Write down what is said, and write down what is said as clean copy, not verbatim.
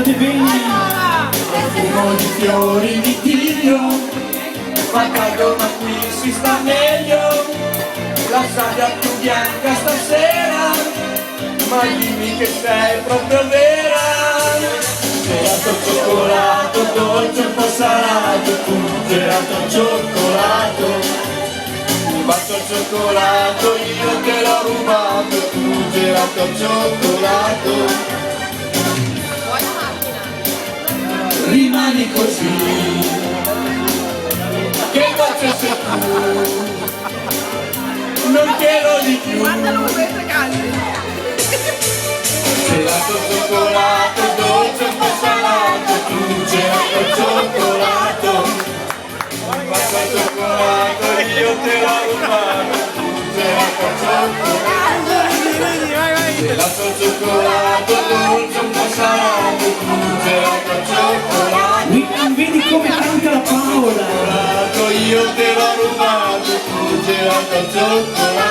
State bene! Profumo di fiori di Dio, fa caldo ma qui si sta meglio. La sabbia più bianca stasera, ma dimmi che sei proprio vera. Gelato al cioccolato, dolce un po' salato, tu gelato al cioccolato. Rubato al cioccolato, io te l'ho rubato, tu gelato al cioccolato. Rimani così, che faccio se tu non quiero di più. Guardalo mentre canti. Gelato al cioccolato, dolce un po' salato, tu gelato al cioccolato. Rubato al cioccolato, io te l'ho rubato, tu gelato al cioccolato. Gelato al cioccolato, dolce un po' salato, tu gelato al cioccolato. Vedi come canta la Paola! Io te l'ho rubato, tu gelato al cioccolato.